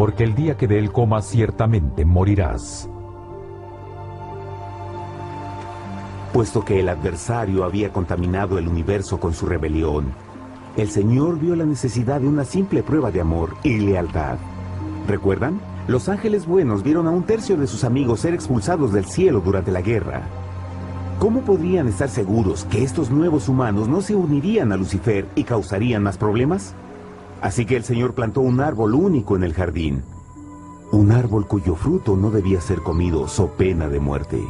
porque el día que de él comas ciertamente morirás. Puesto que el adversario había contaminado el universo con su rebelión, el Señor vio la necesidad de una simple prueba de amor y lealtad. ¿Recuerdan? Los ángeles buenos vieron a un tercio de sus amigos ser expulsados del cielo durante la guerra. ¿Cómo podrían estar seguros que estos nuevos humanos no se unirían a Lucifer y causarían más problemas? Así que el Señor plantó un árbol único en el jardín. Un árbol cuyo fruto no debía ser comido so pena de muerte.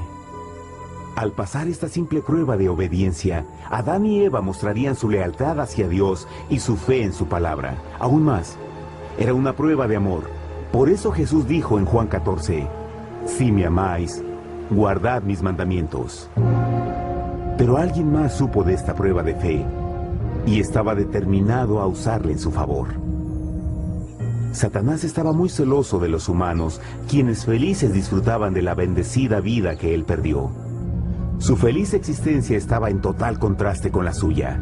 Al pasar esta simple prueba de obediencia, Adán y Eva mostrarían su lealtad hacia Dios y su fe en su palabra. Aún más, era una prueba de amor. Por eso Jesús dijo en Juan 14, «Si me amáis, guardad mis mandamientos». Pero alguien más supo de esta prueba de fe y estaba determinado a usarla en su favor. Satanás estaba muy celoso de los humanos, quienes felices disfrutaban de la bendecida vida que él perdió. Su feliz existencia estaba en total contraste con la suya,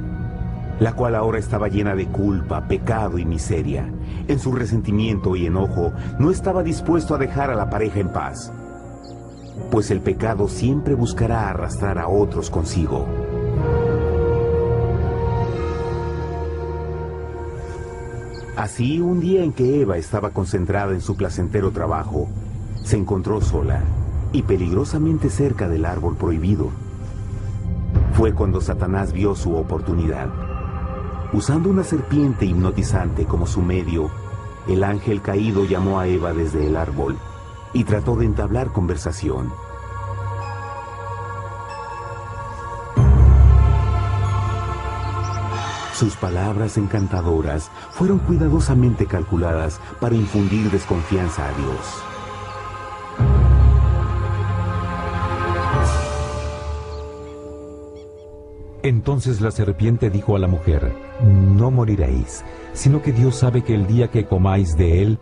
la cual ahora estaba llena de culpa, pecado y miseria. En su resentimiento y enojo, no estaba dispuesto a dejar a la pareja en paz, pues el pecado siempre buscará arrastrar a otros consigo. Así, un día en que Eva estaba concentrada en su placentero trabajo, se encontró sola y peligrosamente cerca del árbol prohibido. Fue cuando Satanás vio su oportunidad. Usando una serpiente hipnotizante como su medio, el ángel caído llamó a Eva desde el árbol y trató de entablar conversación. Sus palabras encantadoras fueron cuidadosamente calculadas para infundir desconfianza a Dios. Entonces la serpiente dijo a la mujer, «No moriréis, sino que Dios sabe que el día que comáis de él,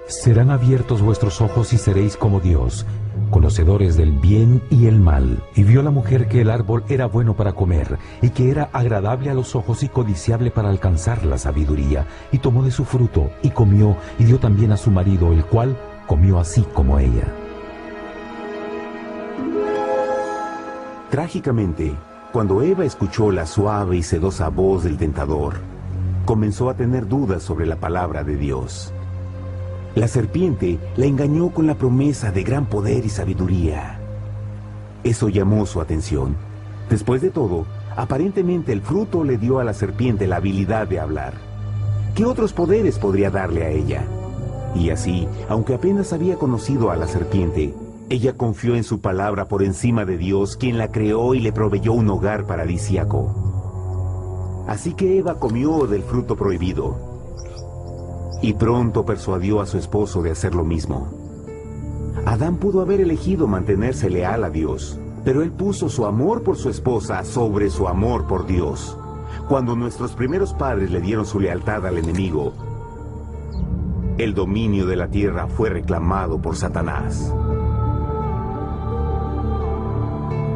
serán abiertos vuestros ojos y seréis como Dios, conocedores del bien y el mal». Y vio la mujer que el árbol era bueno para comer, y que era agradable a los ojos y codiciable para alcanzar la sabiduría, y tomó de su fruto, y comió, y dio también a su marido, el cual comió así como ella. Trágicamente, cuando Eva escuchó la suave y sedosa voz del tentador, comenzó a tener dudas sobre la palabra de Dios. La serpiente la engañó con la promesa de gran poder y sabiduría. Eso llamó su atención. Después de todo, aparentemente el fruto le dio a la serpiente la habilidad de hablar. ¿Qué otros poderes podría darle a ella? Y así, aunque apenas había conocido a la serpiente, ella confió en su palabra por encima de Dios, quien la creó y le proveyó un hogar paradisíaco. Así que Eva comió del fruto prohibido y pronto persuadió a su esposo de hacer lo mismo. Adán pudo haber elegido mantenerse leal a Dios, pero él puso su amor por su esposa sobre su amor por Dios. Cuando nuestros primeros padres le dieron su lealtad al enemigo, el dominio de la tierra fue reclamado por Satanás.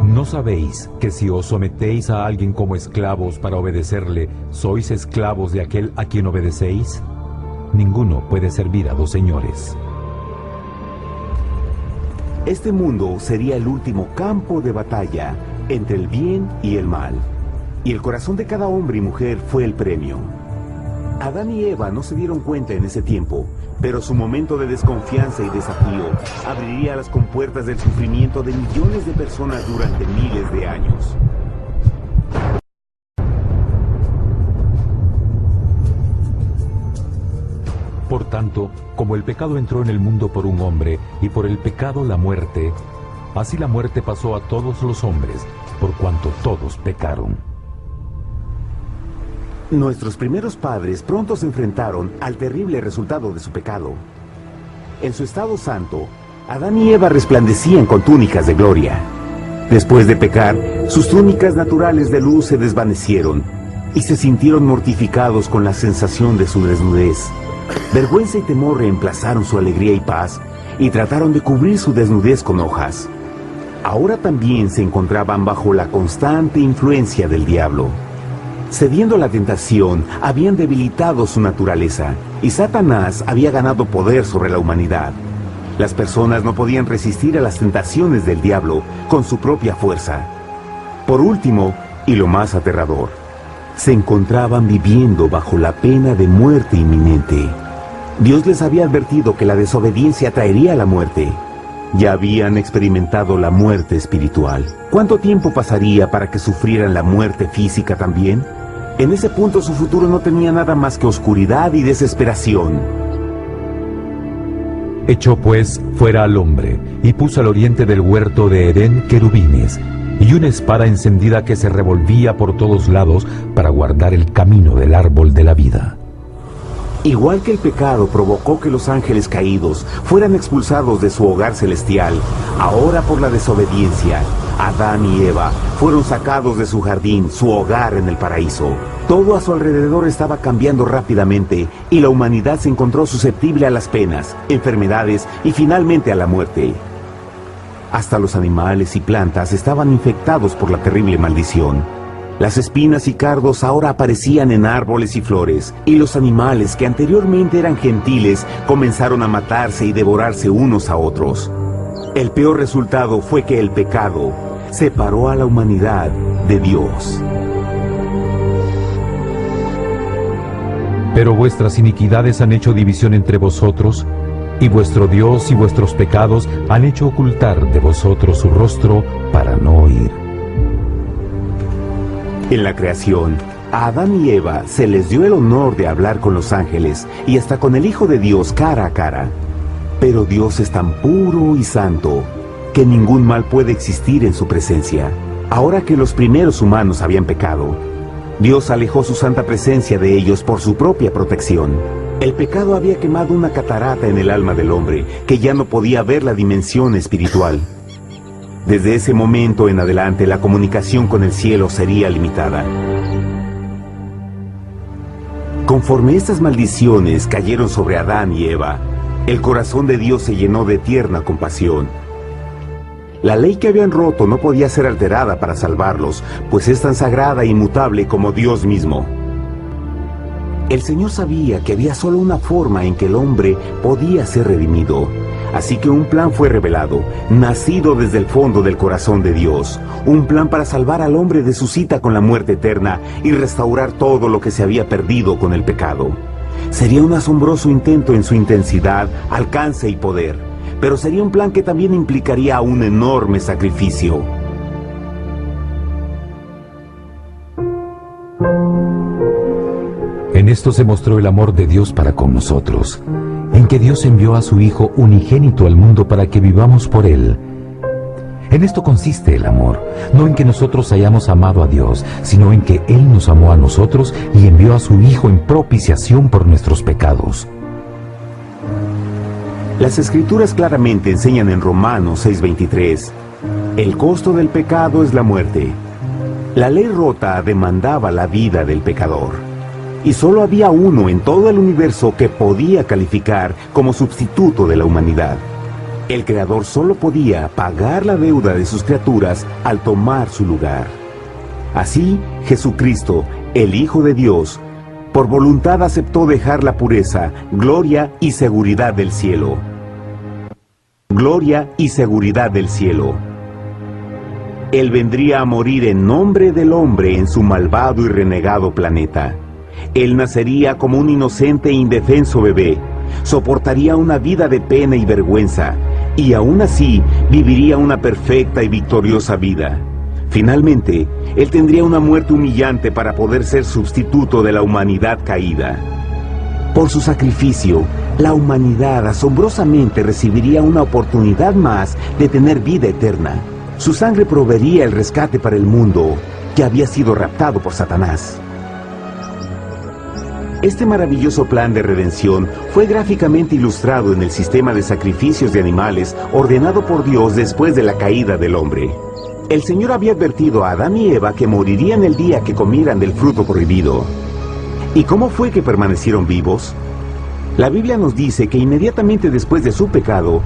¿No sabéis que si os sometéis a alguien como esclavos para obedecerle, sois esclavos de aquel a quien obedecéis? Ninguno puede servir a dos señores. Este mundo sería el último campo de batalla entre el bien y el mal. Y el corazón de cada hombre y mujer fue el premio. Adán y Eva no se dieron cuenta en ese tiempo, pero su momento de desconfianza y desafío abriría las compuertas del sufrimiento de millones de personas durante miles de años. Por tanto, como el pecado entró en el mundo por un hombre, y por el pecado la muerte, así la muerte pasó a todos los hombres, por cuanto todos pecaron. Nuestros primeros padres pronto se enfrentaron al terrible resultado de su pecado. En su estado santo, Adán y Eva resplandecían con túnicas de gloria. Después de pecar, sus túnicas naturales de luz se desvanecieron y se sintieron mortificados con la sensación de su desnudez. Vergüenza y temor reemplazaron su alegría y paz y trataron de cubrir su desnudez con hojas. Ahora también se encontraban bajo la constante influencia del diablo. Cediendo a la tentación, habían debilitado su naturaleza, y Satanás había ganado poder sobre la humanidad. Las personas no podían resistir a las tentaciones del diablo con su propia fuerza. Por último, y lo más aterrador, se encontraban viviendo bajo la pena de muerte inminente. Dios les había advertido que la desobediencia traería la muerte. Ya habían experimentado la muerte espiritual. ¿Cuánto tiempo pasaría para que sufrieran la muerte física también? En ese punto su futuro no tenía nada más que oscuridad y desesperación. Echó pues fuera al hombre, y puso al oriente del huerto de Edén querubines, y una espada encendida que se revolvía por todos lados para guardar el camino del árbol de la vida. Igual que el pecado provocó que los ángeles caídos fueran expulsados de su hogar celestial, ahora por la desobediencia, Adán y Eva fueron sacados de su jardín, su hogar en el paraíso. Todo a su alrededor estaba cambiando rápidamente y la humanidad se encontró susceptible a las penas, enfermedades y finalmente a la muerte. Hasta los animales y plantas estaban infectados por la terrible maldición. Las espinas y cardos ahora aparecían en árboles y flores, y los animales que anteriormente eran gentiles comenzaron a matarse y devorarse unos a otros. El peor resultado fue que el pecado separó a la humanidad de Dios. Pero vuestras iniquidades han hecho división entre vosotros, y vuestro Dios y vuestros pecados han hecho ocultar de vosotros su rostro para no oír. En la creación, a Adán y Eva se les dio el honor de hablar con los ángeles y hasta con el Hijo de Dios cara a cara. Pero Dios es tan puro y santo que ningún mal puede existir en su presencia. Ahora que los primeros humanos habían pecado, Dios alejó su santa presencia de ellos por su propia protección. El pecado había quemado una catarata en el alma del hombre que ya no podía ver la dimensión espiritual. Desde ese momento en adelante, la comunicación con el cielo sería limitada. Conforme estas maldiciones cayeron sobre Adán y Eva, el corazón de Dios se llenó de tierna compasión. La ley que habían roto no podía ser alterada para salvarlos, pues es tan sagrada e inmutable como Dios mismo. El Señor sabía que había solo una forma en que el hombre podía ser redimido. Así que un plan fue revelado, nacido desde el fondo del corazón de Dios. Un plan para salvar al hombre de su cita con la muerte eterna y restaurar todo lo que se había perdido con el pecado. Sería un asombroso intento en su intensidad, alcance y poder, pero sería un plan que también implicaría un enorme sacrificio. En esto se mostró el amor de Dios para con nosotros, en que Dios envió a su Hijo unigénito al mundo para que vivamos por Él. En esto consiste el amor, no en que nosotros hayamos amado a Dios, sino en que Él nos amó a nosotros y envió a su Hijo en propiciación por nuestros pecados. Las Escrituras claramente enseñan en Romanos 6:23, el costo del pecado es la muerte. La ley rota demandaba la vida del pecador. Y solo había uno en todo el universo que podía calificar como sustituto de la humanidad. El Creador solo podía pagar la deuda de sus criaturas al tomar su lugar. Así, Jesucristo, el Hijo de Dios, por voluntad aceptó dejar la pureza, gloria y seguridad del cielo. Gloria y seguridad del cielo. Él vendría a morir en nombre del hombre en su malvado y renegado planeta. Él nacería como un inocente e indefenso bebé, soportaría una vida de pena y vergüenza, y aún así viviría una perfecta y victoriosa vida. Finalmente, Él tendría una muerte humillante para poder ser sustituto de la humanidad caída. Por su sacrificio, la humanidad asombrosamente recibiría una oportunidad más de tener vida eterna. Su sangre proveería el rescate para el mundo que había sido raptado por Satanás. Este maravilloso plan de redención fue gráficamente ilustrado en el sistema de sacrificios de animales ordenado por Dios después de la caída del hombre. El Señor había advertido a Adán y Eva que morirían el día que comieran del fruto prohibido. ¿Y cómo fue que permanecieron vivos? La Biblia nos dice que inmediatamente después de su pecado,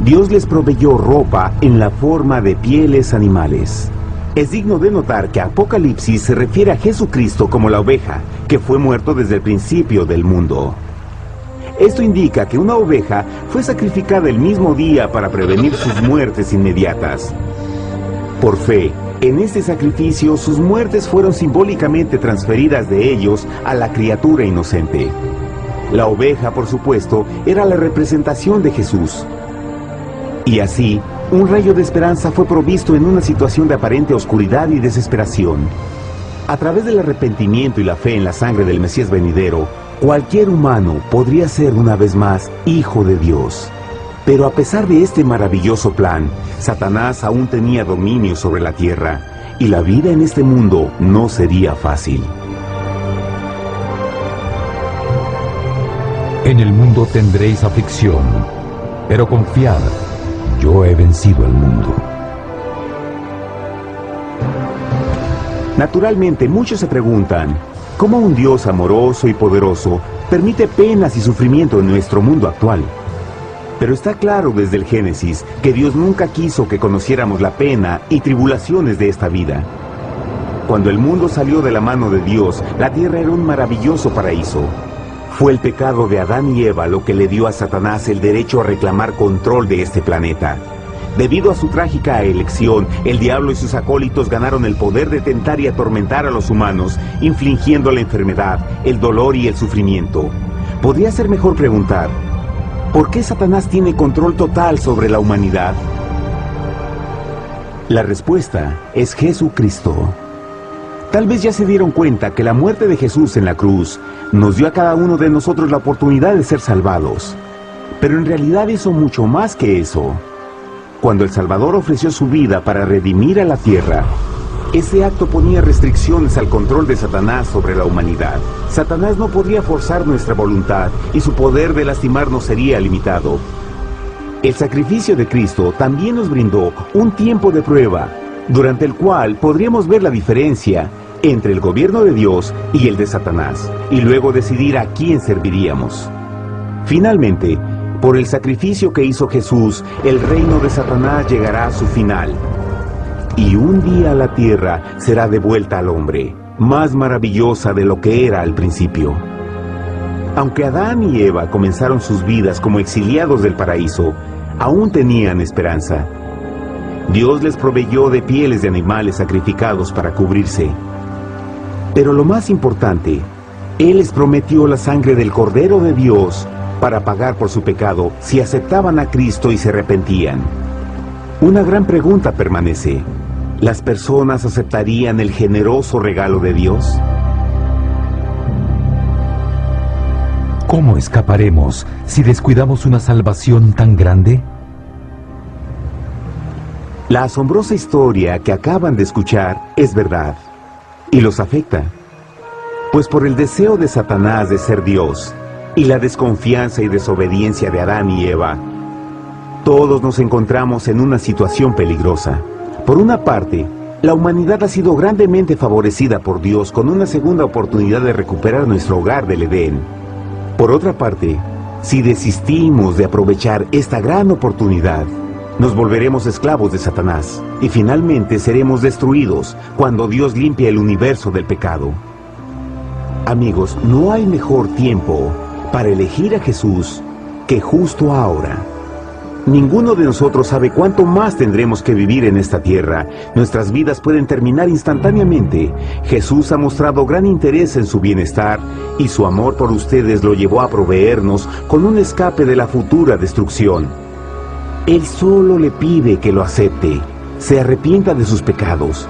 Dios les proveyó ropa en la forma de pieles animales. Es digno de notar que Apocalipsis se refiere a Jesucristo como la oveja, que fue muerto desde el principio del mundo. Esto indica que una oveja fue sacrificada el mismo día para prevenir sus muertes inmediatas. Por fe, en este sacrificio sus muertes fueron simbólicamente transferidas de ellos a la criatura inocente. La oveja, por supuesto, era la representación de Jesús. Y así, un rayo de esperanza fue provisto en una situación de aparente oscuridad y desesperación. A través del arrepentimiento y la fe en la sangre del Mesías venidero, cualquier humano podría ser una vez más hijo de Dios. Pero a pesar de este maravilloso plan, Satanás aún tenía dominio sobre la tierra, y la vida en este mundo no sería fácil. En el mundo tendréis aflicción, pero confiad, yo he vencido al mundo. Naturalmente, muchos se preguntan, ¿cómo un Dios amoroso y poderoso permite penas y sufrimiento en nuestro mundo actual? Pero está claro desde el Génesis que Dios nunca quiso que conociéramos la pena y tribulaciones de esta vida. Cuando el mundo salió de la mano de Dios, la tierra era un maravilloso paraíso. Fue el pecado de Adán y Eva lo que le dio a Satanás el derecho a reclamar control de este planeta. Debido a su trágica elección, el diablo y sus acólitos ganaron el poder de tentar y atormentar a los humanos, infligiendo la enfermedad, el dolor y el sufrimiento. Podría ser mejor preguntar, ¿por qué Satanás tiene control total sobre la humanidad? La respuesta es Jesucristo. Tal vez ya se dieron cuenta que la muerte de Jesús en la cruz nos dio a cada uno de nosotros la oportunidad de ser salvados. Pero en realidad hizo mucho más que eso. Cuando el Salvador ofreció su vida para redimir a la tierra, ese acto ponía restricciones al control de Satanás sobre la humanidad. Satanás no podría forzar nuestra voluntad y su poder de lastimarnos sería limitado. El sacrificio de Cristo también nos brindó un tiempo de prueba, durante el cual podríamos ver la diferencia entre el gobierno de Dios y el de Satanás, y luego decidir a quién serviríamos. Finalmente, por el sacrificio que hizo Jesús, el reino de Satanás llegará a su final. Y un día la tierra será devuelta al hombre, más maravillosa de lo que era al principio. Aunque Adán y Eva comenzaron sus vidas como exiliados del paraíso, aún tenían esperanza. Dios les proveyó de pieles de animales sacrificados para cubrirse. Pero lo más importante, Él les prometió la sangre del Cordero de Dios para pagar por su pecado si aceptaban a Cristo y se arrepentían. Una gran pregunta permanece. ¿Las personas aceptarían el generoso regalo de Dios? ¿Cómo escaparemos si descuidamos una salvación tan grande? La asombrosa historia que acaban de escuchar es verdad, y los afecta. Pues por el deseo de Satanás de ser Dios, y la desconfianza y desobediencia de Adán y Eva, todos nos encontramos en una situación peligrosa. Por una parte, la humanidad ha sido grandemente favorecida por Dios con una segunda oportunidad de recuperar nuestro hogar del Edén. Por otra parte, si desistimos de aprovechar esta gran oportunidad, nos volveremos esclavos de Satanás y finalmente seremos destruidos cuando Dios limpie el universo del pecado. Amigos, no hay mejor tiempo para elegir a Jesús que justo ahora. Ninguno de nosotros sabe cuánto más tendremos que vivir en esta tierra. Nuestras vidas pueden terminar instantáneamente. Jesús ha mostrado gran interés en su bienestar y su amor por ustedes lo llevó a proveernos con un escape de la futura destrucción. Él solo le pide que lo acepte, se arrepienta de sus pecados.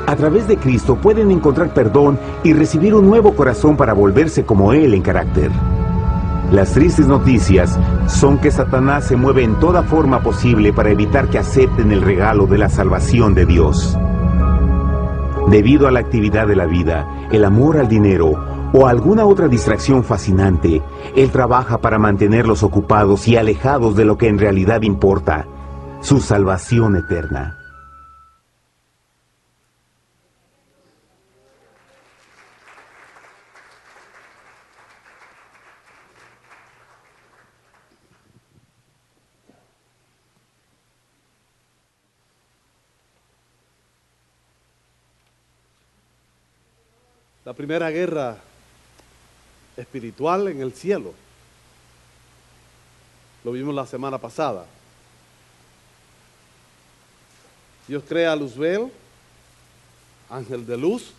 A través de Cristo pueden encontrar perdón y recibir un nuevo corazón para volverse como Él en carácter. Las tristes noticias son que Satanás se mueve en toda forma posible para evitar que acepten el regalo de la salvación de Dios. Debido a la actividad de la vida, el amor al dinero o alguna otra distracción fascinante, Él trabaja para mantenerlos ocupados y alejados de lo que en realidad importa, su salvación eterna. La primera guerra espiritual en el cielo. Lo vimos la semana pasada. Dios crea a Luzbel, ángel de luz.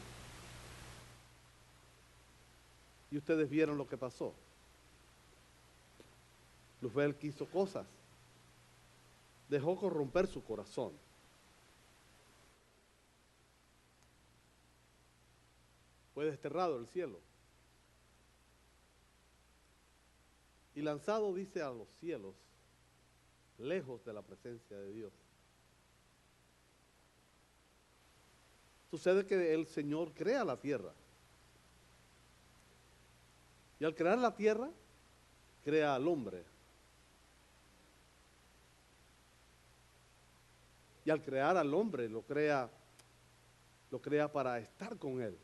Y ustedes vieron lo que pasó. Luzbel quiso cosas. Dejó corromper su corazón. Fue desterrado del cielo. Y lanzado, dice, a los cielos, lejos de la presencia de Dios. Sucede que el Señor crea la tierra. Y al crear la tierra, crea al hombre. Y al crear al hombre, lo crea para estar con él.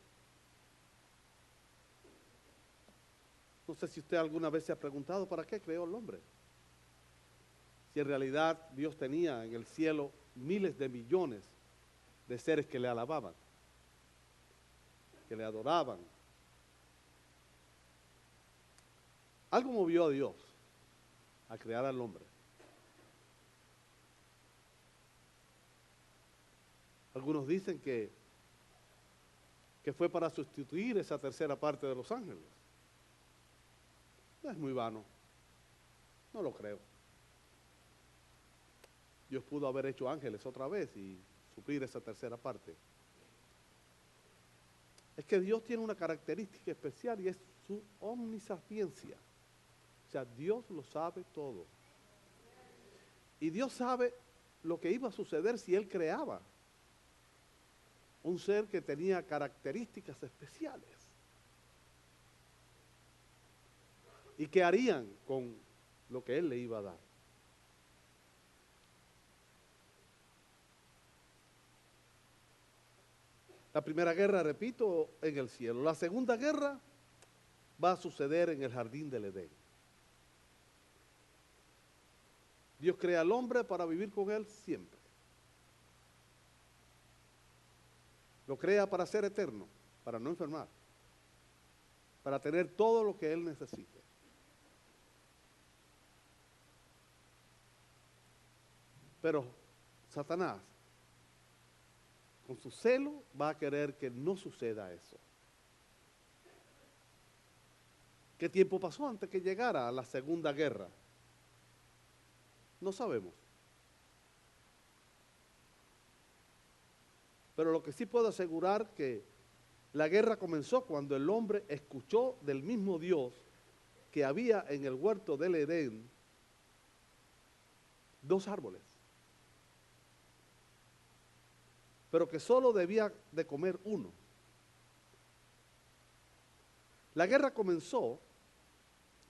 No sé si usted alguna vez se ha preguntado para qué creó el hombre. Si en realidad Dios tenía en el cielo miles de millones de seres que le alababan, que le adoraban. Algo movió a Dios a crear al hombre. Algunos dicen que fue para sustituir esa tercera parte de los ángeles. Es muy vano. No lo creo. Dios pudo haber hecho ángeles otra vez y suplir esa tercera parte. Es que Dios tiene una característica especial y es su omnisapiencia. O sea, Dios lo sabe todo. Y Dios sabe lo que iba a suceder si Él creaba un ser que tenía características especiales. ¿Y qué harían con lo que Él le iba a dar? La primera guerra, repito, en el cielo. La segunda guerra va a suceder en el jardín del Edén. Dios crea al hombre para vivir con Él siempre. Lo crea para ser eterno, para no enfermar, para tener todo lo que Él necesite. Pero Satanás, con su celo, va a querer que no suceda eso. ¿Qué tiempo pasó antes que llegara a la segunda guerra? No sabemos. Pero lo que sí puedo asegurar que la guerra comenzó cuando el hombre escuchó del mismo Dios que había en el huerto del Edén dos árboles, pero que solo debía de comer uno. La guerra comenzó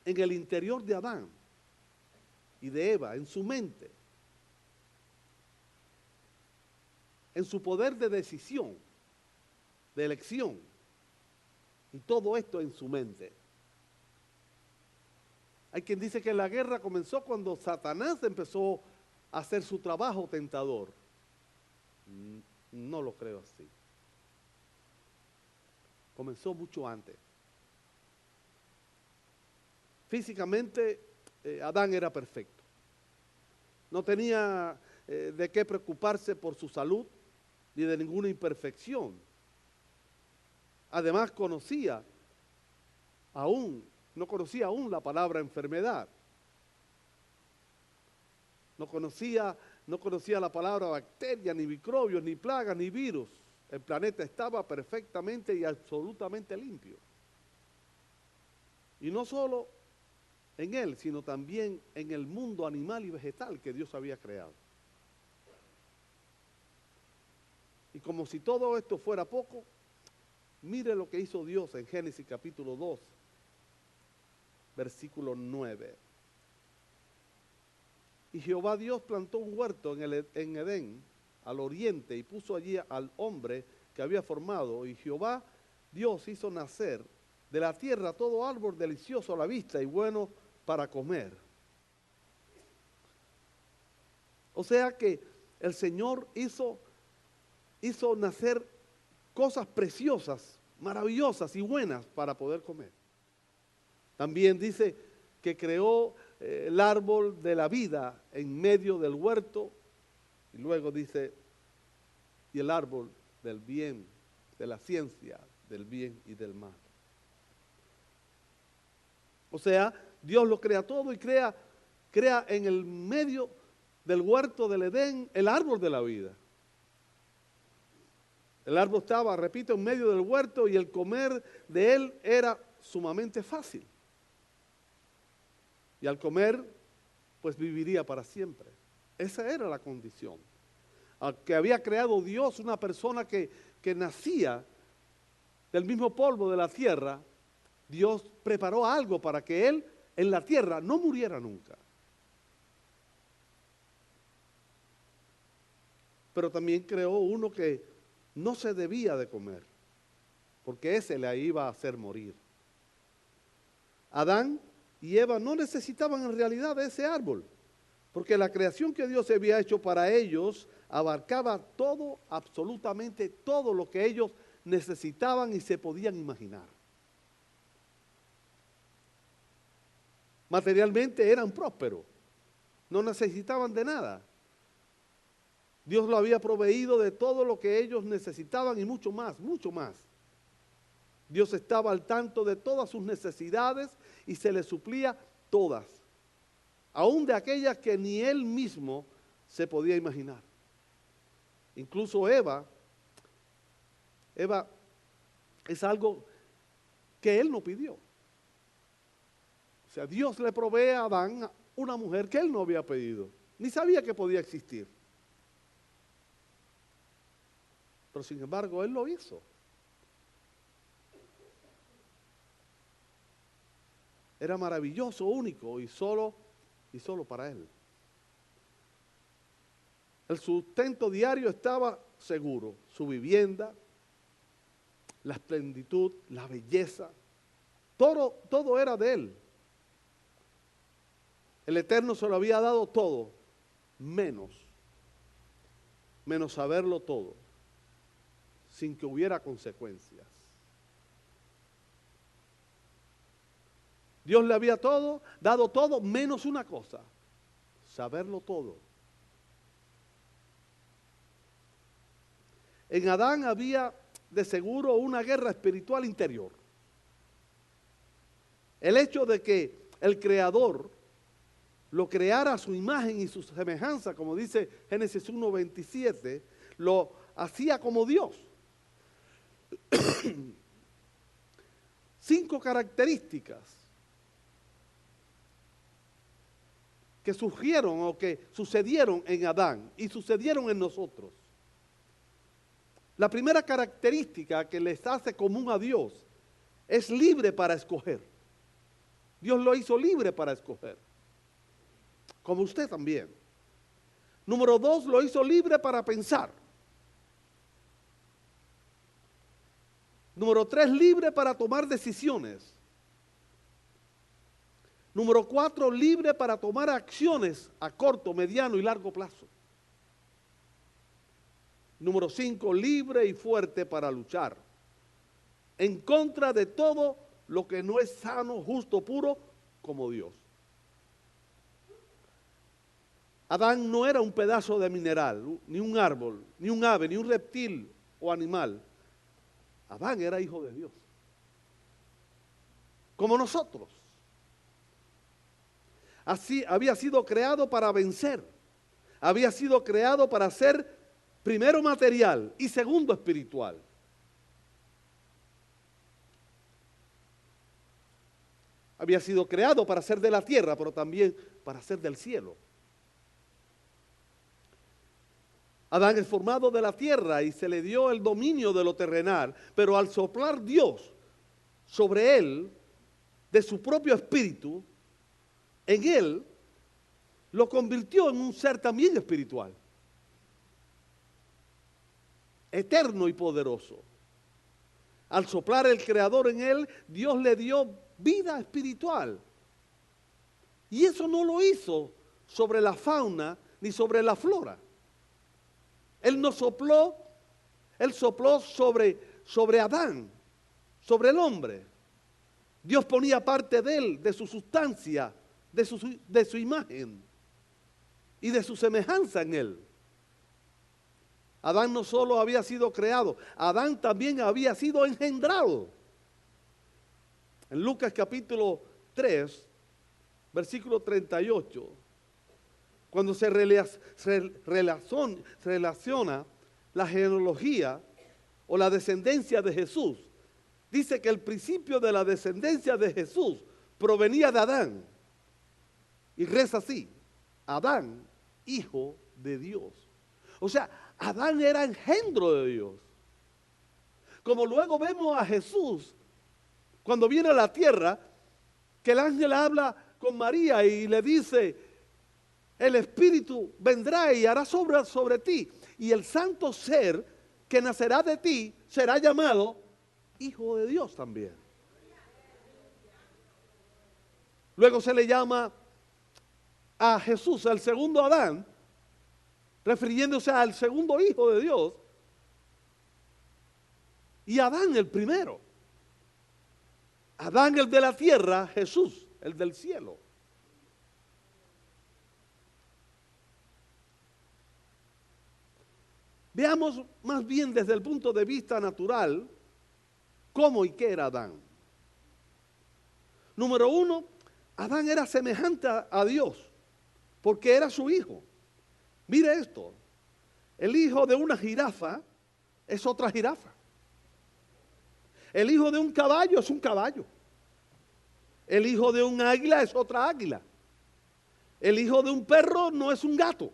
en el interior de Adán y de Eva, en su mente, en su poder de decisión, de elección, y todo esto en su mente. Hay quien dice que la guerra comenzó cuando Satanás empezó a hacer su trabajo tentador. No lo creo así. Comenzó mucho antes. Físicamente, Adán era perfecto. No tenía de qué preocuparse por su salud ni de ninguna imperfección. Además, no conocía aún la palabra enfermedad. No conocía la palabra bacteria, ni microbios, ni plagas, ni virus. El planeta estaba perfectamente y absolutamente limpio. Y no solo en él, sino también en el mundo animal y vegetal que Dios había creado. Y como si todo esto fuera poco, mire lo que hizo Dios en Génesis capítulo 2, versículo 9. Y Jehová Dios plantó un huerto en Edén, al oriente, y puso allí al hombre que había formado. Y Jehová Dios hizo nacer de la tierra todo árbol delicioso a la vista y bueno para comer. O sea que el Señor hizo nacer cosas preciosas maravillosas y buenas para poder comer. También dice que creó el árbol de la vida en medio del huerto, y luego dice, y el árbol del bien, de la ciencia, del bien y del mal. O sea, Dios lo crea todo y crea en el medio del huerto del Edén el árbol de la vida. El árbol estaba, repito, en medio del huerto y el comer de él era sumamente fácil. Y al comer, pues viviría para siempre. Esa era la condición. Que había creado Dios una persona que nacía del mismo polvo de la tierra, Dios preparó algo para que él en la tierra no muriera nunca. Pero también creó uno que no se debía de comer, porque ese le iba a hacer morir. Adán y Eva no necesitaban en realidad de ese árbol, porque la creación que Dios había hecho para ellos abarcaba todo, absolutamente todo lo que ellos necesitaban y se podían imaginar. Materialmente eran prósperos, no necesitaban de nada. Dios lo había proveído de todo lo que ellos necesitaban y mucho más, mucho más. Dios estaba al tanto de todas sus necesidades y se les suplía todas, aún de aquellas que ni él mismo se podía imaginar. Incluso Eva es algo que él no pidió. O sea, Dios le provee a Adán una mujer que él no había pedido, ni sabía que podía existir. Pero sin embargo, él lo hizo. Era maravilloso, único y solo para él. El sustento diario estaba seguro, su vivienda, la esplendid, la belleza, todo era de él. El Eterno se lo había dado todo, menos saberlo todo, sin que hubiera consecuencias. Dios le había dado todo, menos una cosa, saberlo todo. En Adán había de seguro una guerra espiritual interior. El hecho de que el Creador lo creara a su imagen y su semejanza, como dice Génesis 1:27, lo hacía como Dios. 5 características que surgieron o que sucedieron en Adán y sucedieron en nosotros. La primera característica que les hace común a Dios es libre para escoger. Dios lo hizo libre para escoger, como usted también. Número 2, lo hizo libre para pensar. Número 3, libre para tomar decisiones. Número 4, libre para tomar acciones a corto, mediano y largo plazo. Número 5, libre y fuerte para luchar en contra de todo lo que no es sano, justo, puro, como Dios. Adán no era un pedazo de mineral, ni un árbol, ni un ave, ni un reptil o animal. Adán era hijo de Dios, como nosotros. Así había sido creado para vencer, había sido creado para ser primero material y segundo espiritual. Había sido creado para ser de la tierra, pero también para ser del cielo. Adán es formado de la tierra y se le dio el dominio de lo terrenal, pero al soplar Dios sobre él, de su propio espíritu, en él, lo convirtió en un ser también espiritual, eterno y poderoso. Al soplar el Creador en él, Dios le dio vida espiritual. Y eso no lo hizo sobre la fauna ni sobre la flora. Él no sopló, él sopló sobre Adán sobre el hombre. Dios ponía parte de él, de su sustancia, de su imagen y de su semejanza en él. Adán no solo había sido creado, Adán también había sido engendrado. En Lucas capítulo 3, versículo 38, cuando se relaciona la genealogía o la descendencia de Jesús, dice que el principio de la descendencia de Jesús provenía de Adán. Y reza así: Adán, hijo de Dios. O sea, Adán era engendro de Dios. Como luego vemos a Jesús, cuando viene a la tierra, que el ángel habla con María y le dice: el Espíritu vendrá y hará sobre ti, y el santo ser que nacerá de ti será llamado Hijo de Dios también. Luego se le llama a Jesús el segundo Adán, refiriéndose al segundo Hijo de Dios, y Adán el primero. Adán el de la tierra, Jesús el del cielo. Veamos más bien desde el punto de vista natural cómo y qué era Adán. Número uno, Adán era semejante a Dios porque era su hijo. Mire esto: el hijo de una jirafa es otra jirafa. El hijo de un caballo es un caballo. El hijo de un águila es otra águila. El hijo de un perro no es un gato,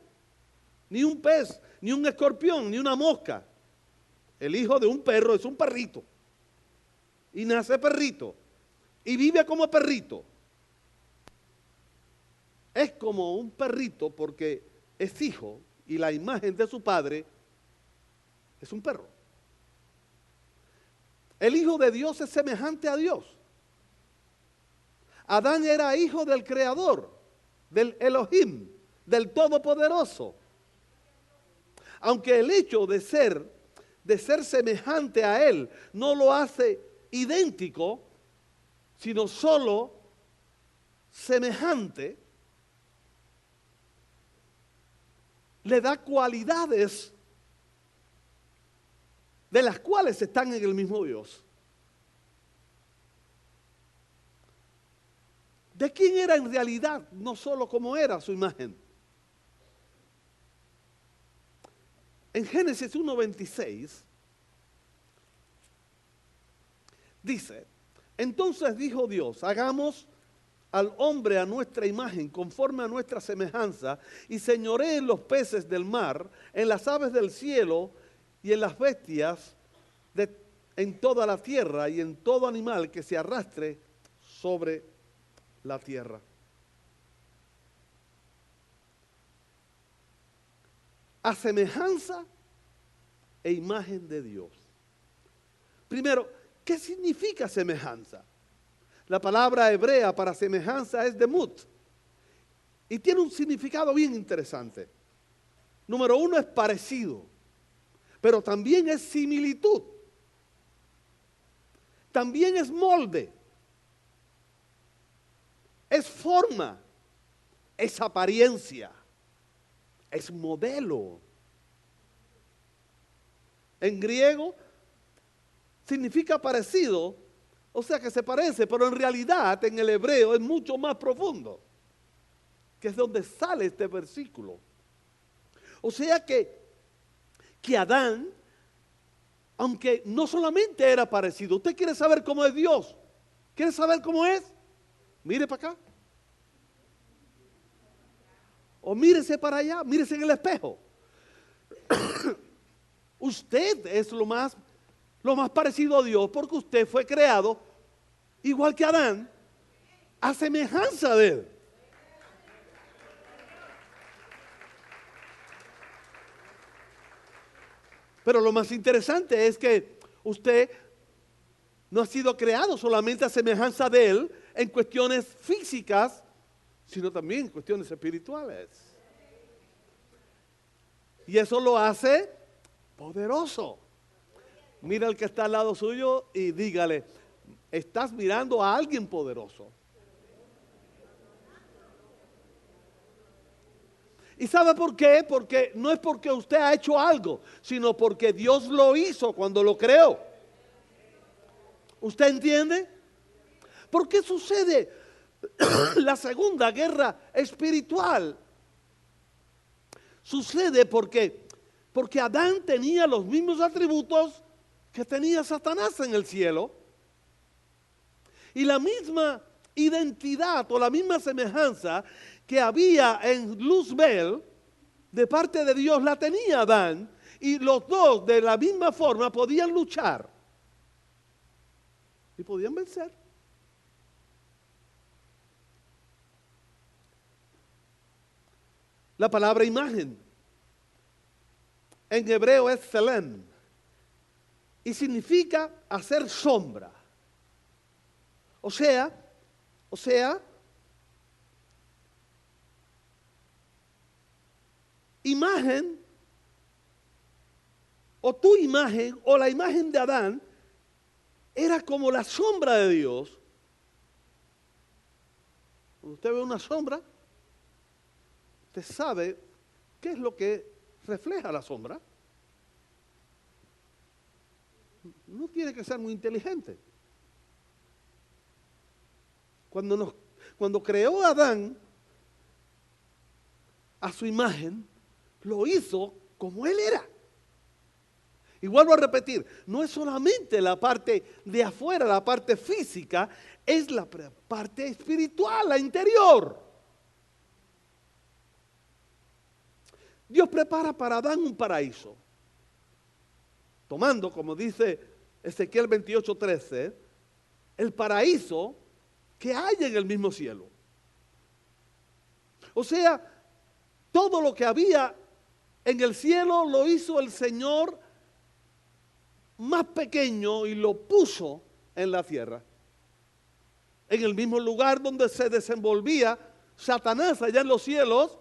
ni un pez, ni un escorpión, ni una mosca. El hijo de un perro es un perrito. Y nace perrito. Y vive como perrito. Es como un perrito porque es hijo y la imagen de su padre es un perro. El Hijo de Dios es semejante a Dios. Adán era hijo del Creador, del Elohim, del Todopoderoso. Aunque el hecho de ser semejante a Él no lo hace idéntico, sino solo semejante, le da cualidades de las cuales están en el mismo Dios. ¿De quién era en realidad? No solo cómo era su imagen. En Génesis 1:26 dice: entonces dijo Dios, hagamos al hombre a nuestra imagen, conforme a nuestra semejanza, y señoree en los peces del mar, en las aves del cielo y en las bestias en toda la tierra y en todo animal que se arrastre sobre la tierra. A semejanza e imagen de Dios. Primero, ¿qué significa semejanza? La palabra hebrea para semejanza es demut y tiene un significado bien interesante. Número uno, es parecido, pero también es similitud. También es molde, es forma, es apariencia, es modelo. En griego significa parecido, o sea que se parece, pero en realidad en el hebreo es mucho más profundo, que es donde sale este versículo. O sea que Adán, aunque no solamente era parecido, usted quiere saber cómo es Dios, quiere saber cómo es, mire para acá. O mírese para allá, mírese en el espejo. Usted es lo más parecido a Dios porque usted fue creado igual que Adán, a semejanza de Él. Pero lo más interesante es que usted no ha sido creado solamente a semejanza de Él en cuestiones físicas, sino también en cuestiones espirituales. Y eso lo hace poderoso. Mira al que está al lado suyo y dígale: estás mirando a alguien poderoso. ¿Y sabe por qué? Porque no es porque usted ha hecho algo, sino porque Dios lo hizo cuando lo creó. ¿Usted entiende? ¿Por qué sucede la segunda guerra espiritual? Sucede porque Adán tenía los mismos atributos que tenía Satanás en el cielo. Y la misma identidad o la misma semejanza que había en Luzbel de parte de Dios la tenía Adán, y los dos de la misma forma podían luchar y podían vencer. La palabra imagen en hebreo es tselem y significa hacer sombra. O sea, imagen, o tu imagen, o la imagen de Adán, era como la sombra de Dios. Cuando usted ve una sombra, usted sabe qué es lo que refleja la sombra. No tiene que ser muy inteligente. Cuando creó a Adán a su imagen, lo hizo como él era. Y vuelvo a repetir, no es solamente la parte de afuera, la parte física, es la parte espiritual, la interior. Dios prepara para Adán un paraíso, tomando, como dice Ezequiel 28:13, el paraíso que hay en el mismo cielo. O sea, todo lo que había en el cielo lo hizo el Señor más pequeño y lo puso en la tierra. En el mismo lugar donde se desenvolvía Satanás allá en los cielos,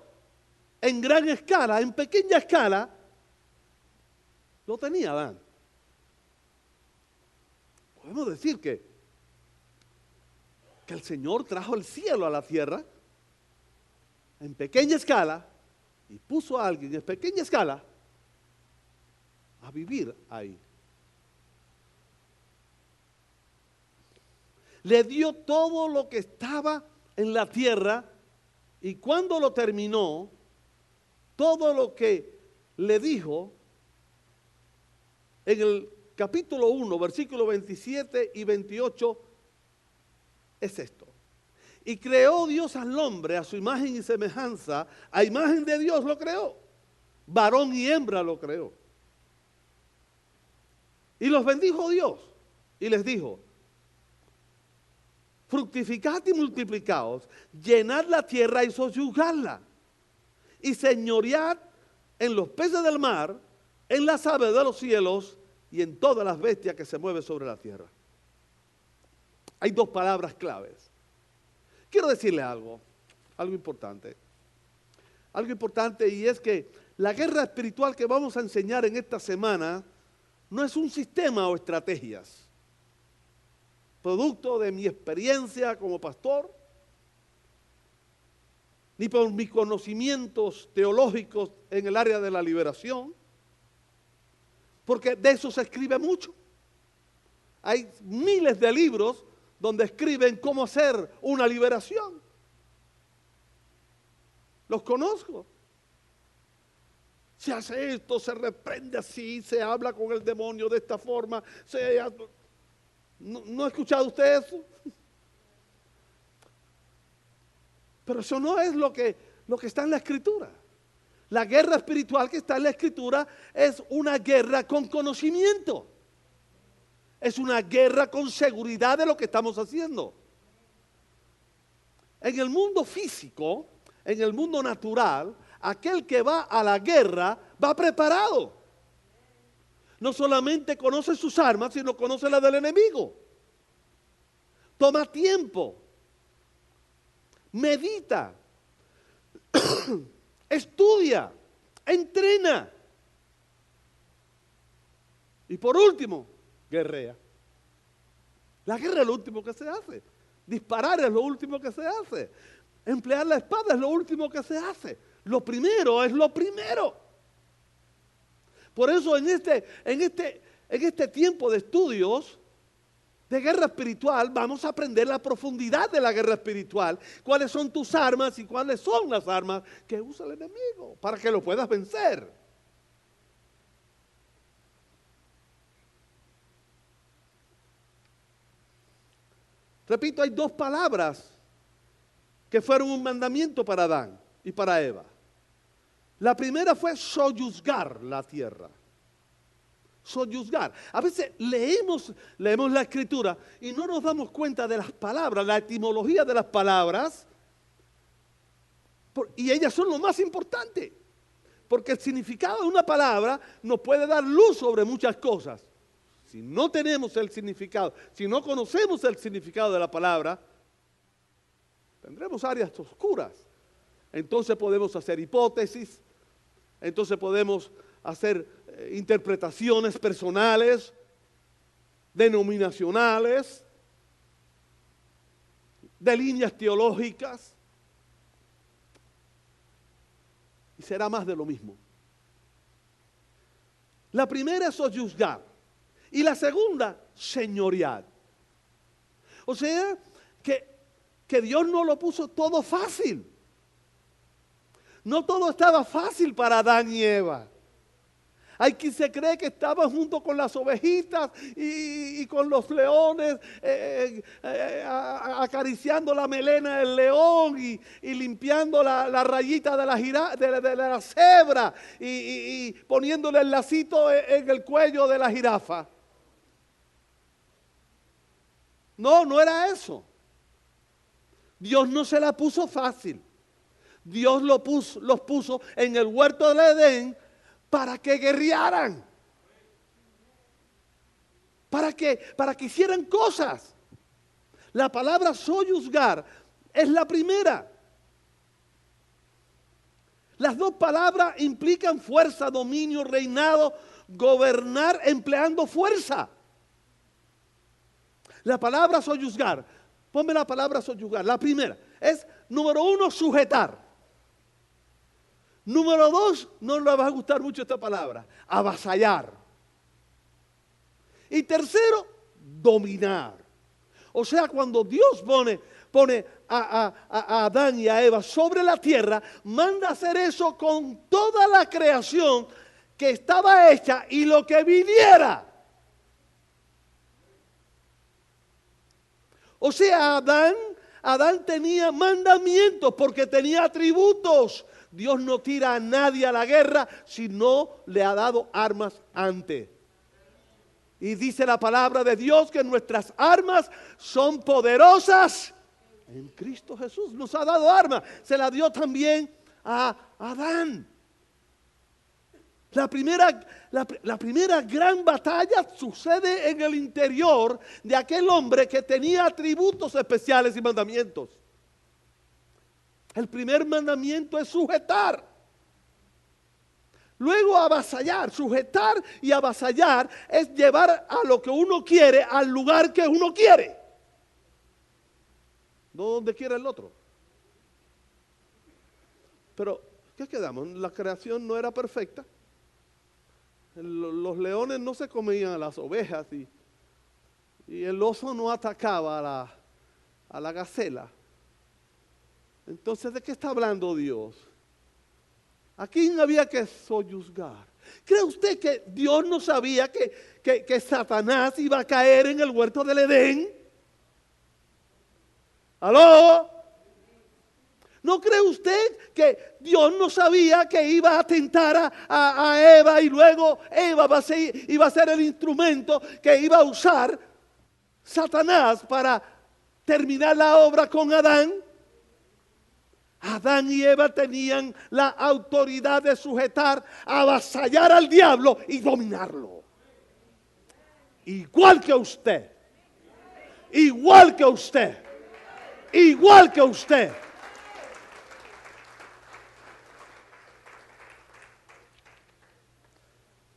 en gran escala, en pequeña escala, lo tenía Adán. Podemos decir que el Señor trajo el cielo a la tierra en pequeña escala y puso a alguien en pequeña escala a vivir ahí. Le dio todo lo que estaba en la tierra, y cuando lo terminó, todo lo que le dijo en el capítulo 1, versículos 27 y 28 es esto. Y creó Dios al hombre a su imagen y semejanza, a imagen de Dios lo creó, varón y hembra lo creó. Y los bendijo Dios y les dijo: fructificad y multiplicaos, llenad la tierra y sojuzgadla, y señoread en los peces del mar, en las aves de los cielos y en todas las bestias que se mueven sobre la tierra. Hay dos palabras claves. Quiero decirle algo importante. Algo importante, y es que la guerra espiritual que vamos a enseñar en esta semana no es un sistema o estrategias. Producto de mi experiencia como pastor, ni por mis conocimientos teológicos en el área de la liberación, porque de eso se escribe mucho. Hay miles de libros donde escriben cómo hacer una liberación. Los conozco. Se hace esto, se reprende así, se habla con el demonio de esta forma. ¿No ha escuchado usted eso? Pero eso no es lo que está en la Escritura. La guerra espiritual que está en la Escritura es una guerra con conocimiento. Es una guerra con seguridad de lo que estamos haciendo. En el mundo físico, en el mundo natural, aquel que va a la guerra va preparado. No solamente conoce sus armas, sino conoce las del enemigo. Toma tiempo. Medita. Estudia. Entrena. Y por último, guerrea. La guerra es lo último que se hace. Disparar es lo último que se hace. Emplear la espada es lo último que se hace. Lo primero es lo primero. Por eso en este tiempo de estudios de guerra espiritual vamos a aprender la profundidad de la guerra espiritual. Cuáles son tus armas y cuáles son las armas que usa el enemigo para que lo puedas vencer. Repito, hay dos palabras que fueron un mandamiento para Adán y para Eva. La primera fue soyuzgar la tierra. Soyuzgar. A veces leemos la escritura y no nos damos cuenta de las palabras, la etimología de las palabras, y ellas son lo más importante, porque el significado de una palabra nos puede dar luz sobre muchas cosas. Si no tenemos el significado, si no conocemos el significado de la palabra, tendremos áreas oscuras. Entonces podemos hacer hipótesis, entonces podemos hacer interpretaciones personales, denominacionales, de líneas teológicas, y será más de lo mismo. La primera es soyuzgar. Y la segunda, señorear. O sea, que Dios no lo puso todo fácil. No todo estaba fácil para Adán y Eva. Hay quien se cree que estaban junto con las ovejitas y con los leones, acariciando la melena del león y limpiando la rayita de la cebra y poniéndole el lacito en el cuello de la jirafa. No, no era eso. Dios no se la puso fácil. Dios los puso en el huerto del Edén para que guerrearan. Para que hicieran cosas. La palabra soyuzgar es la primera. Las dos palabras implican fuerza, dominio, reinado, gobernar empleando fuerza. La palabra soyuzgar, ponme la palabra soyuzgar. La primera es, número uno, sujetar. Número dos, no le va a gustar mucho esta palabra, avasallar. Y tercero, dominar. O sea, cuando Dios pone a Adán y a Eva sobre la tierra, manda hacer eso con toda la creación que estaba hecha y lo que viniera. O sea, Adán tenía mandamientos porque tenía atributos. Dios no tira a nadie a la guerra si no le ha dado armas antes. Y dice la palabra de Dios que nuestras armas son poderosas en Cristo Jesús. Nos ha dado armas. Se la dio también a Adán. La primera gran batalla sucede en el interior de aquel hombre que tenía atributos especiales y mandamientos. El primer mandamiento es sujetar. Luego avasallar. Sujetar y avasallar es llevar a lo que uno quiere al lugar que uno quiere. No donde quiere el otro. Pero, ¿qué quedamos? La creación no era perfecta. Los leones no se comían a las ovejas y el oso no atacaba a la gacela. Entonces, ¿de qué está hablando Dios? ¿A quién había que soyuzgar? ¿Cree usted que Dios no sabía que Satanás iba a caer en el huerto del Edén? ¿Aló? ¿No cree usted que Dios no sabía que iba a tentar a Eva y luego Eva iba a ser el instrumento que iba a usar Satanás para terminar la obra con Adán? Adán y Eva tenían la autoridad de sujetar, avasallar al diablo y dominarlo. Igual que usted. Igual que usted. Igual que usted.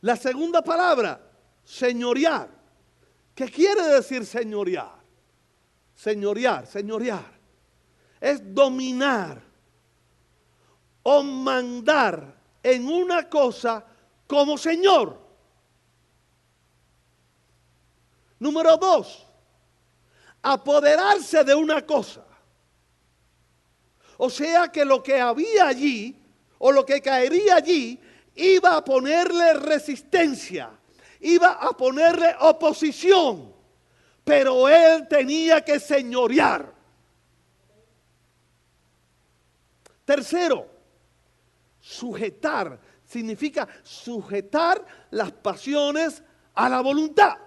La segunda palabra, señorear. ¿Qué quiere decir señorear? Señorear, señorear. Es dominar o mandar en una cosa como Señor. Número 2, apoderarse de una cosa. O sea que lo que había allí, o lo que caería allí, iba a ponerle resistencia, iba a ponerle oposición, pero él tenía que señorear. Tercero, sujetar, significa sujetar las pasiones a la voluntad.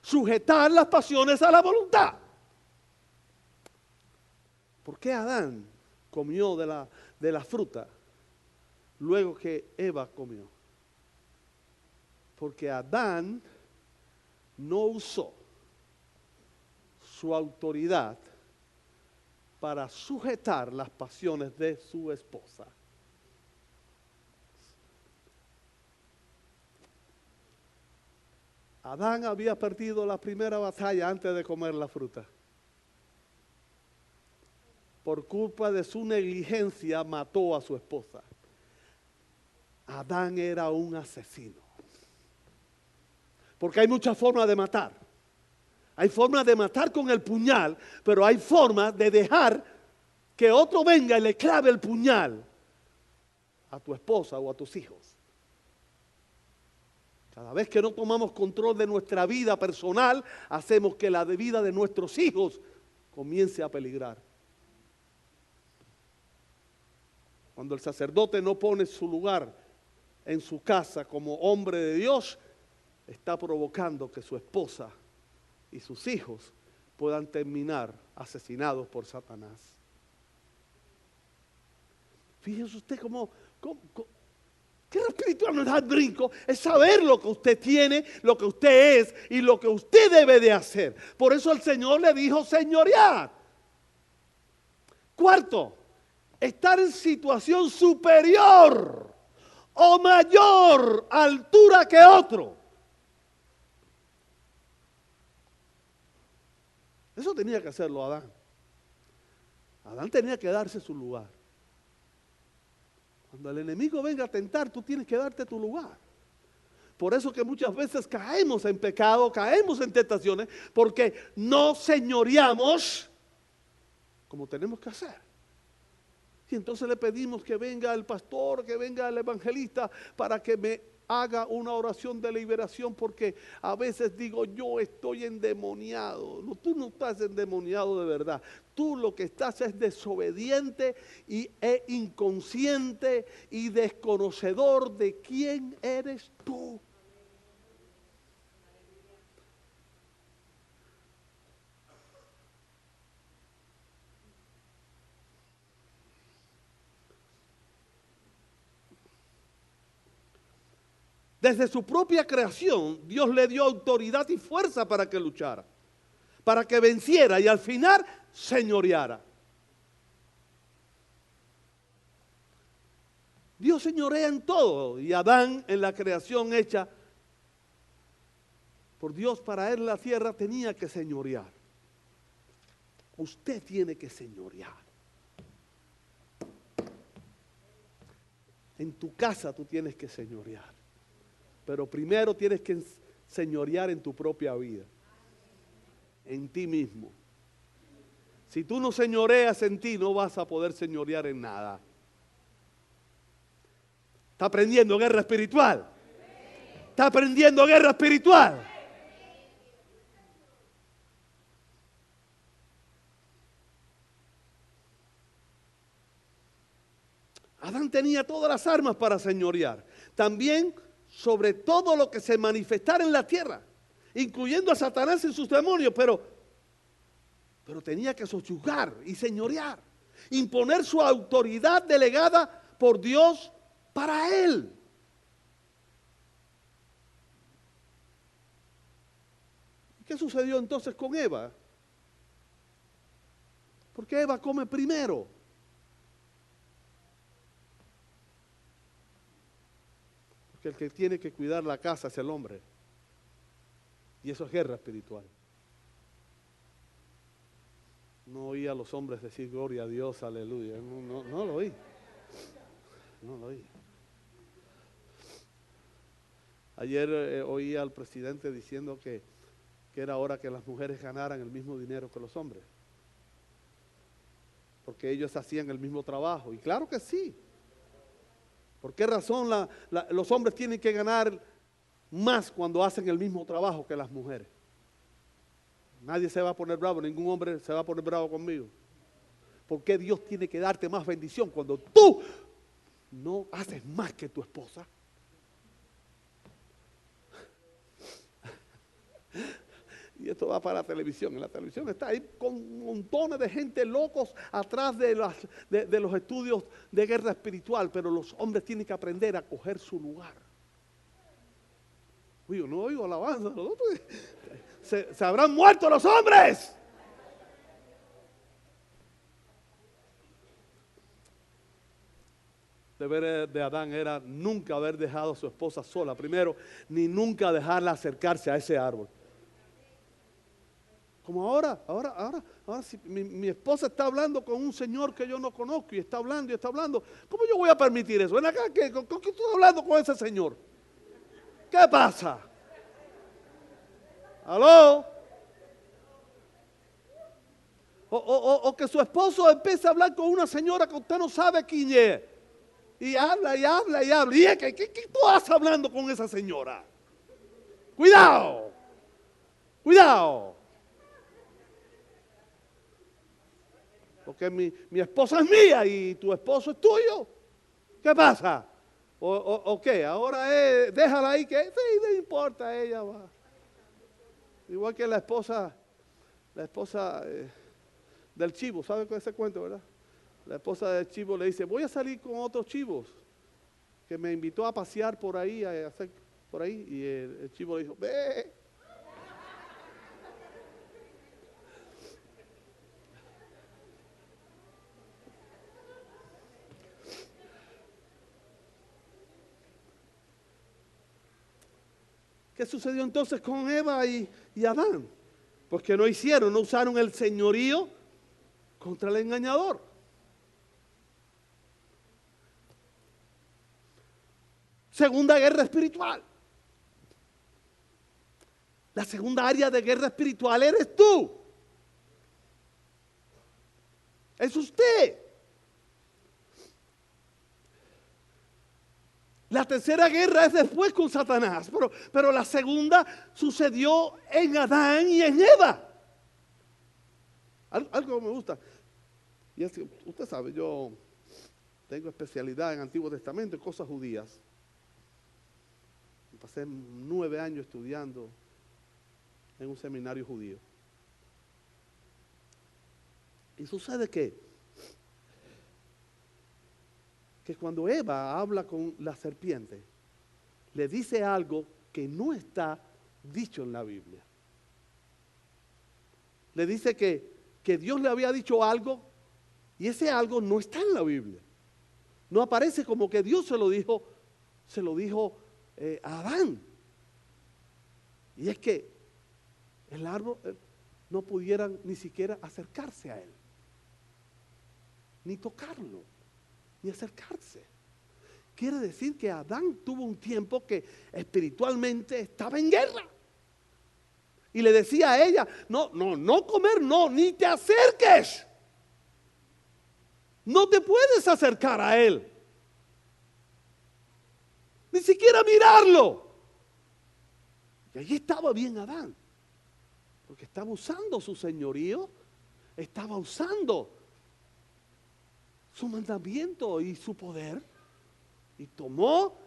Sujetar las pasiones a la voluntad. ¿Por qué Adán comió de la fruta luego que Eva comió? Porque Adán no usó su autoridad para sujetar las pasiones de su esposa. Adán había perdido la primera batalla antes de comer la fruta. Por culpa de su negligencia mató a su esposa. Adán era un asesino. Porque hay muchas formas de matar. Hay formas de matar con el puñal, pero hay formas de dejar que otro venga y le clave el puñal a tu esposa o a tus hijos. Cada vez que no tomamos control de nuestra vida personal, hacemos que la vida de nuestros hijos comience a peligrar. Cuando el sacerdote no pone su lugar en su casa como hombre de Dios, está provocando que su esposa y sus hijos puedan terminar asesinados por Satanás. Fíjese usted cómo qué espiritual no es dar brinco, es saber lo que usted tiene, lo que usted es y lo que usted debe de hacer. Por eso el Señor le dijo señorear. Cuarto, estar en situación superior o mayor altura que otro. Eso tenía que hacerlo Adán. Adán tenía que darse su lugar. Cuando el enemigo venga a tentar, tú tienes que darte tu lugar. Por eso que muchas veces caemos en pecado, caemos en tentaciones, porque no señoreamos como tenemos que hacer. Y entonces le pedimos que venga el pastor, que venga el evangelista para que me haga una oración de liberación, porque a veces digo, yo estoy endemoniado. No, tú no estás endemoniado de verdad. Tú lo que estás es desobediente e inconsciente y desconocedor de quién eres tú. Desde su propia creación, Dios le dio autoridad y fuerza para que luchara, para que venciera y al final señoreara. Dios señorea en todo y Adán en la creación hecha por Dios para él la tierra tenía que señorear. Usted tiene que señorear. En tu casa tú tienes que señorear. Pero primero tienes que señorear en tu propia vida, en ti mismo. Si tú no señoreas en ti, no vas a poder señorear en nada. ¿Está aprendiendo guerra espiritual? ¿Está aprendiendo guerra espiritual? Adán tenía todas las armas para señorear. También sobre todo lo que se manifestara en la tierra, incluyendo a Satanás y sus demonios, pero tenía que sosyugar y señorear, imponer su autoridad delegada por Dios para él. ¿Qué sucedió entonces con Eva? Porque Eva come primero. Porque el que tiene que cuidar la casa es el hombre. Y eso es guerra espiritual. No oí a los hombres decir gloria a Dios, aleluya. No lo oí. No lo oí. Ayer oí al presidente diciendo que era hora que las mujeres ganaran el mismo dinero que los hombres. Porque ellos hacían el mismo trabajo. Y claro que sí. ¿Por qué razón los hombres tienen que ganar más cuando hacen el mismo trabajo que las mujeres? Nadie se va a poner bravo, ningún hombre se va a poner bravo conmigo. ¿Por qué Dios tiene que darte más bendición cuando tú no haces más que tu esposa? Y esto va para la televisión. En la televisión está ahí con montones de gente locos atrás de los estudios de guerra espiritual, pero los hombres tienen que aprender a coger su lugar. Uy, yo no oigo alabanza. Se habrán muerto los hombres. Deber de Adán era nunca haber dejado a su esposa sola, primero, ni nunca dejarla acercarse a ese árbol. Como ahora si mi esposa está hablando con un señor que yo no conozco y está hablando, ¿cómo yo voy a permitir eso? Ven acá, ¿con qué estoy hablando con ese señor? ¿Qué pasa? ¿Aló? O que su esposo empiece a hablar con una señora que usted no sabe quién es. Y habla. ¿Y qué tú estás hablando con esa señora? Cuidado. Porque mi esposa es mía y tu esposo es tuyo. ¿Qué pasa? ¿O qué? Ahora déjala ahí que sí, no importa, ella va. Igual que la esposa del chivo, ¿sabe ese cuento, verdad? La esposa del chivo le dice, voy a salir con otros chivos, que me invitó a pasear por ahí, a hacer por ahí, y el chivo le dijo, ve. ¿Qué sucedió entonces con Eva y Adán? Pues que no usaron el señorío contra el engañador. Segunda guerra espiritual. La segunda área de guerra espiritual eres tú. Es usted. La tercera guerra es después con Satanás, pero la segunda sucedió en Adán y en Eva. Algo me gusta. Y es que usted sabe, yo tengo especialidad en Antiguo Testamento y cosas judías. Pasé 9 años estudiando en un seminario judío. Y sucede que cuando Eva habla con la serpiente, le dice algo que no está dicho en la Biblia. Le dice que Dios le había dicho algo y ese algo no está en la Biblia. No aparece como que Dios se lo dijo a Adán. Y es que el árbol no pudieran ni siquiera acercarse a él, ni tocarlo, ni acercarse. Quiere decir que Adán tuvo un tiempo que espiritualmente estaba en guerra. Y le decía a ella, no comer, no, ni te acerques. No te puedes acercar a él. Ni siquiera mirarlo. Y allí estaba bien Adán. Porque estaba usando su señorío, estaba usando su mandamiento y su poder. Y tomó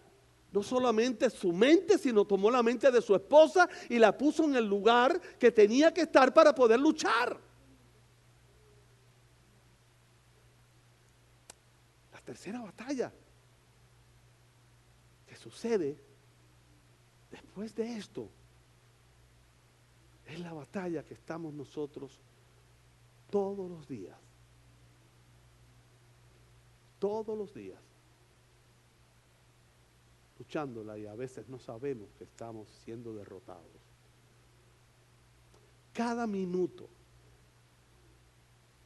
no solamente su mente, sino tomó la mente de su esposa y la puso en el lugar que tenía que estar para poder luchar. La tercera batalla que sucede después de esto es la batalla que estamos nosotros todos los días. Todos los días. Luchándola y a veces no sabemos que estamos siendo derrotados. Cada minuto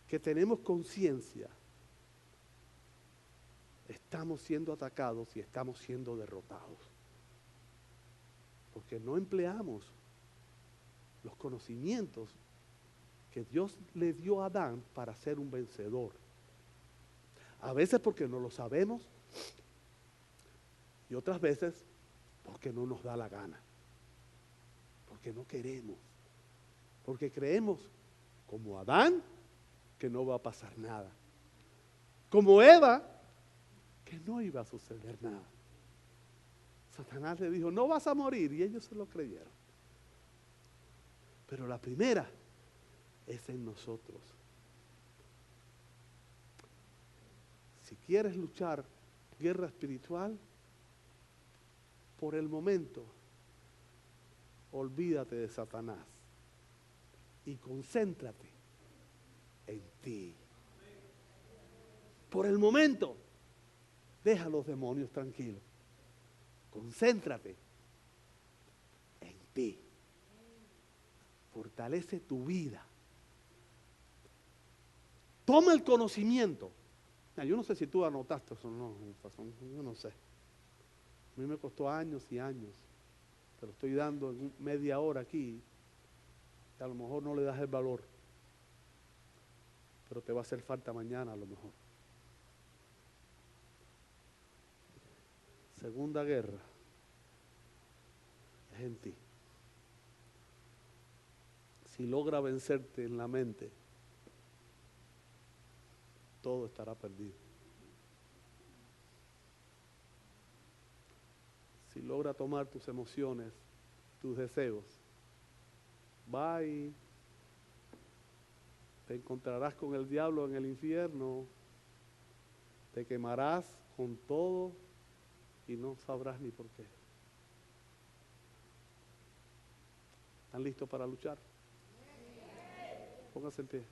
que tenemos conciencia, estamos siendo atacados y estamos siendo derrotados. Porque no empleamos los conocimientos que Dios le dio a Adán para ser un vencedor. A veces porque no lo sabemos y otras veces porque no nos da la gana. Porque no queremos. Porque creemos, como Adán, que no va a pasar nada. Como Eva, que no iba a suceder nada. Satanás le dijo, no vas a morir, y ellos se lo creyeron. Pero la primera es en nosotros. Si quieres luchar guerra espiritual, por el momento, olvídate de Satanás y concéntrate en ti. Por el momento, deja a los demonios tranquilos. Concéntrate en ti. Fortalece tu vida. Toma el conocimiento. Yo no sé si tú anotaste eso o no, yo no sé. A mí me costó años y años. Te lo estoy dando en media hora aquí. Y a lo mejor no le das el valor. Pero te va a hacer falta mañana a lo mejor. Segunda guerra es en ti. Si logra vencerte en la mente, todo estará perdido. Si logra tomar tus emociones, tus deseos, va y te encontrarás con el diablo en el infierno, te quemarás con todo y no sabrás ni por qué. ¿Están listos para luchar? Pónganse en pie.